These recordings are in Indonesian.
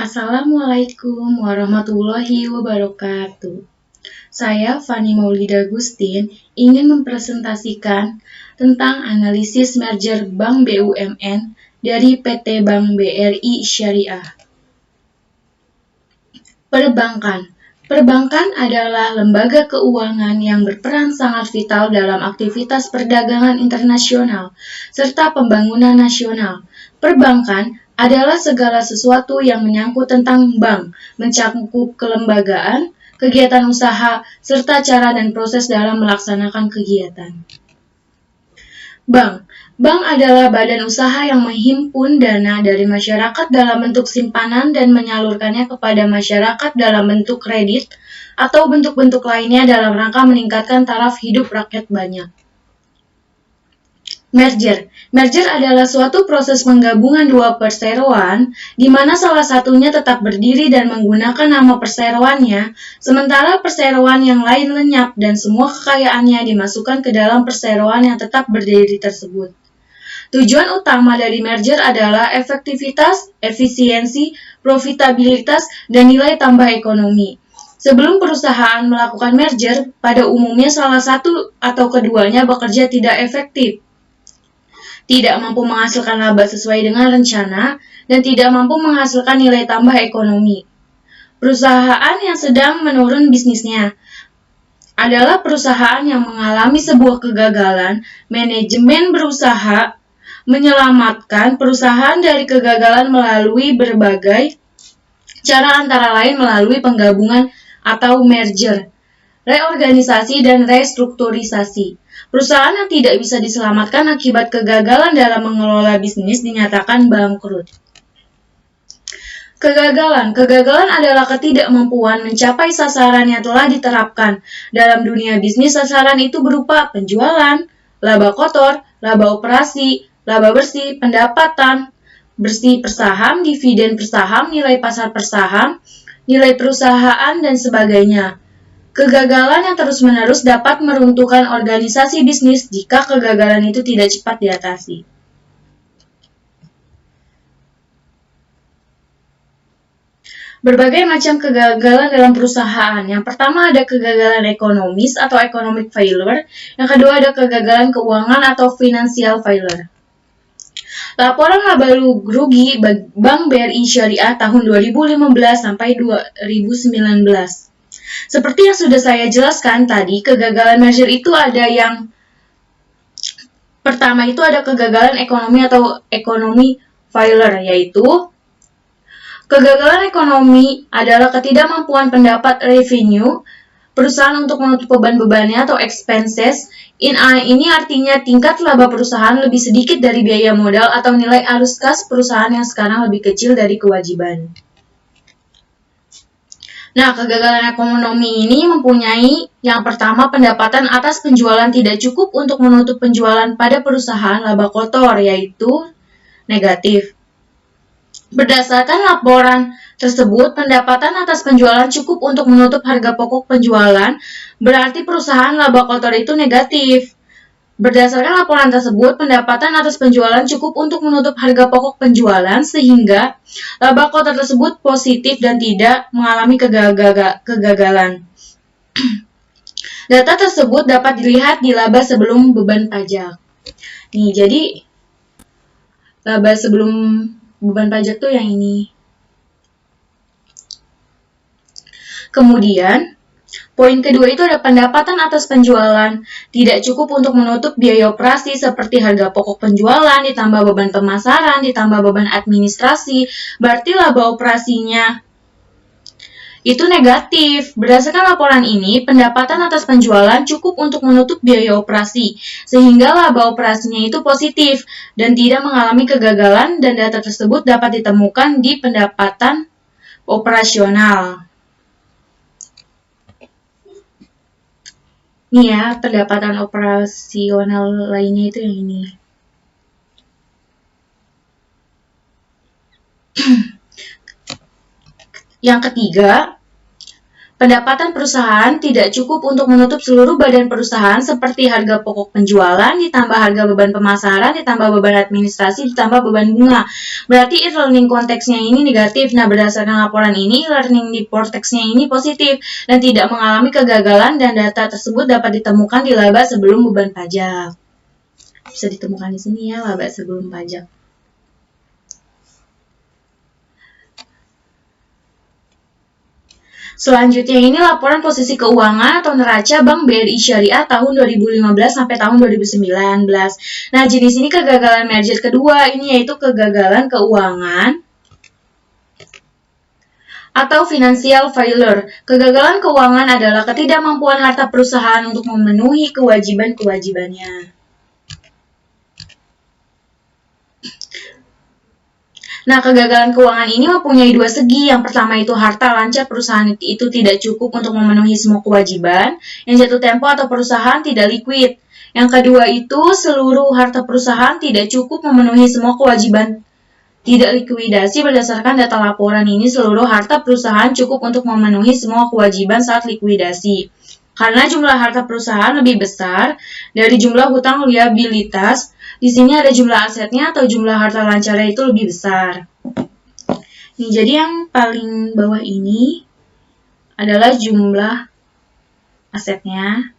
Assalamualaikum warahmatullahi wabarakatuh. Saya Fani Maulida Gustin ingin mempresentasikan tentang analisis merger Bank BUMN dari PT Bank BRI Syariah. Perbankan. Perbankan adalah lembaga keuangan yang berperan sangat vital dalam aktivitas perdagangan internasional serta pembangunan nasional. Perbankan adalah segala sesuatu yang menyangkut tentang bank, mencakup kelembagaan, kegiatan usaha, serta cara dan proses dalam melaksanakan kegiatan. Bank. Bank adalah badan usaha yang menghimpun dana dari masyarakat dalam bentuk simpanan dan menyalurkannya kepada masyarakat dalam bentuk kredit atau bentuk-bentuk lainnya dalam rangka meningkatkan taraf hidup rakyat banyak. Merger. Merger adalah suatu proses penggabungan dua perseroan, di mana salah satunya tetap berdiri dan menggunakan nama perseroannya, sementara perseroan yang lain lenyap dan semua kekayaannya dimasukkan ke dalam perseroan yang tetap berdiri tersebut. Tujuan utama dari merger adalah efektivitas, efisiensi, profitabilitas, dan nilai tambah ekonomi. Sebelum perusahaan melakukan merger, pada umumnya salah satu atau keduanya bekerja tidak efektif, tidak mampu menghasilkan laba sesuai dengan rencana, dan tidak mampu menghasilkan nilai tambah ekonomi. Perusahaan yang sedang menurun bisnisnya adalah perusahaan yang mengalami sebuah kegagalan. Manajemen berusaha menyelamatkan perusahaan dari kegagalan melalui berbagai cara, antara lain melalui penggabungan atau merger, reorganisasi, dan restrukturisasi. Perusahaan yang tidak bisa diselamatkan akibat kegagalan dalam mengelola bisnis dinyatakan bangkrut. Kegagalan adalah ketidakmampuan mencapai sasaran yang telah diterapkan. Dalam dunia bisnis, sasaran itu berupa penjualan, laba kotor, laba operasi, laba bersih, pendapatan bersih per saham, dividen per saham, nilai pasar per saham, nilai perusahaan, dan sebagainya. Kegagalan yang terus-menerus dapat meruntuhkan organisasi bisnis jika kegagalan itu tidak cepat diatasi. Berbagai macam kegagalan dalam perusahaan. Yang pertama ada kegagalan ekonomis atau economic failure. Yang kedua ada kegagalan keuangan atau financial failure. Laporan laba rugi Bank BRI Syariah tahun 2015 sampai 2019. Seperti yang sudah saya jelaskan tadi, kegagalan merger itu ada yang pertama itu ada kegagalan ekonomi atau economy failure, yaitu kegagalan ekonomi adalah ketidakmampuan pendapat revenue perusahaan untuk menutup beban-bebannya atau expenses. Ini artinya tingkat laba perusahaan lebih sedikit dari biaya modal atau nilai arus kas perusahaan yang sekarang lebih kecil dari kewajiban. Nah, kegagalan ekonomi ini mempunyai yang pertama pendapatan atas penjualan tidak cukup untuk menutup penjualan pada perusahaan, laba kotor, yaitu negatif. Berdasarkan laporan tersebut, pendapatan atas penjualan cukup untuk menutup harga pokok penjualan, berarti perusahaan laba kotor itu negatif. Berdasarkan laporan tersebut, pendapatan atas penjualan cukup untuk menutup harga pokok penjualan, sehingga laba kotor tersebut positif dan tidak mengalami kegagalan. Data tersebut dapat dilihat di laba sebelum beban pajak. Nih, jadi laba sebelum beban pajak tuh yang ini. Kemudian, poin kedua itu ada pendapatan atas penjualan tidak cukup untuk menutup biaya operasi seperti harga pokok penjualan, ditambah beban pemasaran, ditambah beban administrasi, berarti laba operasinya itu negatif. Berdasarkan laporan ini, pendapatan atas penjualan cukup untuk menutup biaya operasi, sehingga laba operasinya itu positif dan tidak mengalami kegagalan, dan data tersebut dapat ditemukan di pendapatan operasional. Nih ya, pendapatan operasional lainnya itu yang ini. Yang ketiga, Pendapatan perusahaan tidak cukup untuk menutup seluruh badan perusahaan seperti harga pokok penjualan, ditambah harga beban pemasaran, ditambah beban administrasi, ditambah beban bunga. Berarti e-learning konteksnya ini negatif. Nah, berdasarkan laporan ini, e-learning di konteksnya ini positif dan tidak mengalami kegagalan dan data tersebut dapat ditemukan di laba sebelum beban pajak. Bisa ditemukan di sini ya, laba sebelum pajak. Selanjutnya ini laporan posisi keuangan atau neraca Bank BRI Syariah tahun 2015 sampai tahun 2019. Nah, jenis ini kegagalan merger kedua, ini yaitu kegagalan keuangan atau financial failure. Kegagalan keuangan adalah ketidakmampuan harta perusahaan untuk memenuhi kewajiban-kewajibannya. Nah, kegagalan keuangan ini mempunyai dua segi. Yang pertama itu harta lancar perusahaan itu tidak cukup untuk memenuhi semua kewajiban. Yang jatuh tempo atau perusahaan tidak liquid. Yang kedua itu seluruh harta perusahaan tidak cukup memenuhi semua kewajiban tidak likuidasi. Berdasarkan data laporan ini, seluruh harta perusahaan cukup untuk memenuhi semua kewajiban saat likuidasi. Karena jumlah harta perusahaan lebih besar dari jumlah hutang liabilitas, di sini ada jumlah asetnya atau jumlah harta lancarnya itu lebih besar. Nih, jadi yang paling bawah ini adalah jumlah asetnya.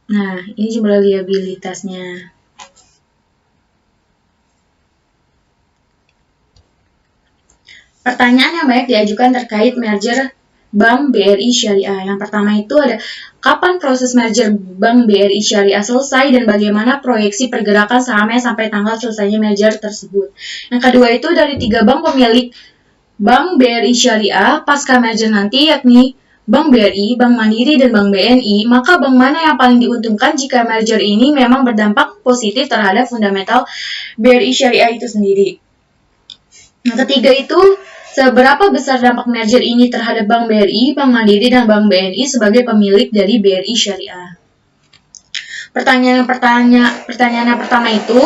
Nah, ini jumlah liabilitasnya. Pertanyaan yang banyak diajukan terkait merger Bank BRI Syariah. Yang pertama itu ada, kapan proses merger Bank BRI Syariah selesai dan bagaimana proyeksi pergerakan sahamnya sampai tanggal selesainya merger tersebut. Yang kedua itu dari 3 bank pemilik Bank BRI Syariah pasca merger nanti, yakni Bank BRI, Bank Mandiri, dan Bank BNI, maka bank mana yang paling diuntungkan jika merger ini memang berdampak positif terhadap fundamental BRI Syariah itu sendiri. Yang ketiga itu, seberapa besar dampak merger ini terhadap Bank BRI, Bank Mandiri, dan Bank BNI sebagai pemilik dari BRI Syariah? Pertanyaan yang pertama itu,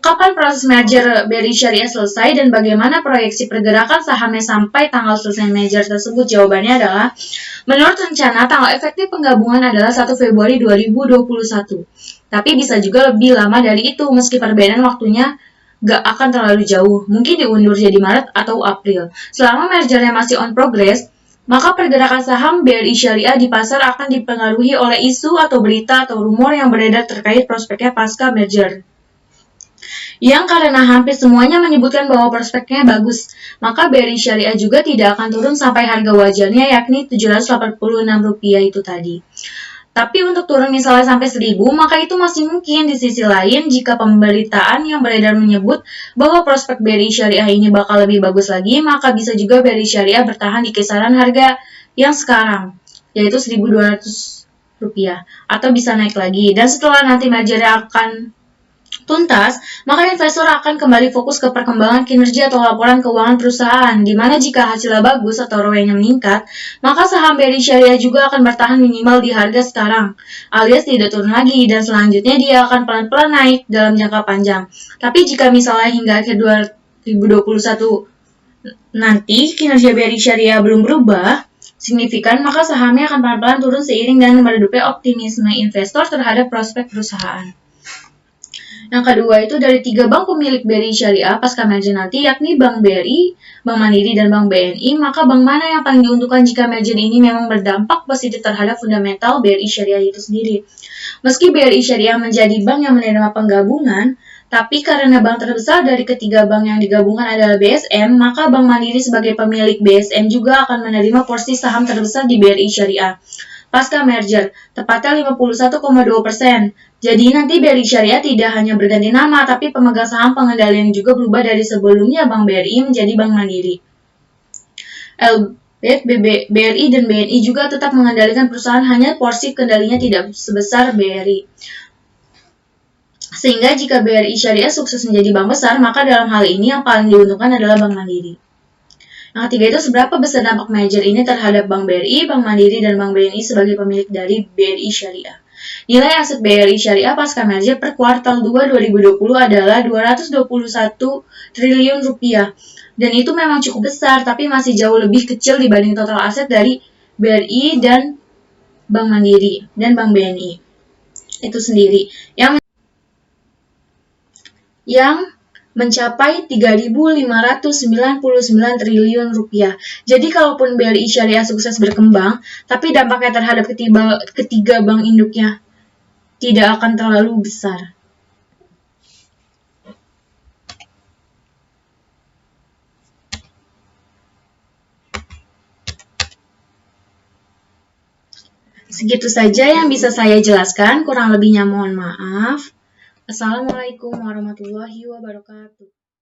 kapan proses merger BRI Syariah selesai dan bagaimana proyeksi pergerakan sahamnya sampai tanggal selesai merger tersebut? Jawabannya adalah, menurut rencana tanggal efektif penggabungan adalah 1 Februari 2021. Tapi bisa juga lebih lama dari itu meski perbedaan waktunya gak akan terlalu jauh, mungkin diundur jadi Maret atau April. Selama mergernya masih on progress, maka pergerakan saham BRI Syariah di pasar akan dipengaruhi oleh isu atau berita atau rumor yang beredar terkait prospeknya pasca merger. Yang karena hampir semuanya menyebutkan bahwa prospeknya bagus, maka BRI Syariah juga tidak akan turun sampai harga wajarnya yakni Rp786 itu tadi. Tapi untuk turun misalnya sampai 1.000, maka itu masih mungkin. Di sisi lain, jika pemberitaan yang beredar menyebut bahwa prospek BRI Syariah ini bakal lebih bagus lagi, maka bisa juga BRI Syariah bertahan di kisaran harga yang sekarang, yaitu Rp1.200, atau bisa naik lagi. Dan setelah nanti mergernya akan tuntas, maka investor akan kembali fokus ke perkembangan kinerja atau laporan keuangan perusahaan, di mana jika hasilnya bagus atau ROE-nya meningkat, maka saham BRI Syariah juga akan bertahan minimal di harga sekarang, alias tidak turun lagi, dan selanjutnya dia akan pelan-pelan naik dalam jangka panjang. Tapi jika misalnya hingga akhir 2021 nanti kinerja BRI Syariah belum berubah signifikan, maka sahamnya akan pelan-pelan turun seiring dengan meredupnya optimisme investor terhadap prospek perusahaan. Yang kedua itu dari 3 bank pemilik BRI Syariah pasca merger nanti, yakni Bank BRI, Bank Mandiri, dan Bank BNI, maka bank mana yang paling diuntungkan jika merger ini memang berdampak positif terhadap fundamental BRI Syariah itu sendiri? Meski BRI Syariah menjadi bank yang menerima penggabungan, tapi karena bank terbesar dari ketiga bank yang digabungkan adalah BSM, maka Bank Mandiri sebagai pemilik BSM juga akan menerima porsi saham terbesar di BRI Syariah pasca merger, tepatnya 51,2%. Jadi nanti BRI Syariah tidak hanya berganti nama, tapi pemegang saham pengendalian juga berubah dari sebelumnya Bank BRI menjadi Bank Mandiri. BRI dan BNI juga tetap mengendalikan perusahaan, hanya porsi kendalinya tidak sebesar BRI. Sehingga jika BRI Syariah sukses menjadi bank besar, maka dalam hal ini yang paling diuntungkan adalah Bank Mandiri. Yang ketiga itu, seberapa besar dampak merger ini terhadap Bank BRI, Bank Mandiri, dan Bank BNI sebagai pemilik dari BRI Syariah. Nilai aset BRI Syariah pasca merger per kuartal 2 2020 adalah 221 triliun rupiah. Dan itu memang cukup besar, tapi masih jauh lebih kecil dibanding total aset dari BRI dan Bank Mandiri dan Bank BNI itu sendiri yang mencapai 3.599 triliun rupiah. Jadi kalaupun BRI Syariah sukses berkembang, tapi dampaknya terhadap ketiga bank induknya tidak akan terlalu besar. Segitu saja yang bisa saya jelaskan, kurang lebihnya mohon maaf. Assalamualaikum warahmatullahi wabarakatuh.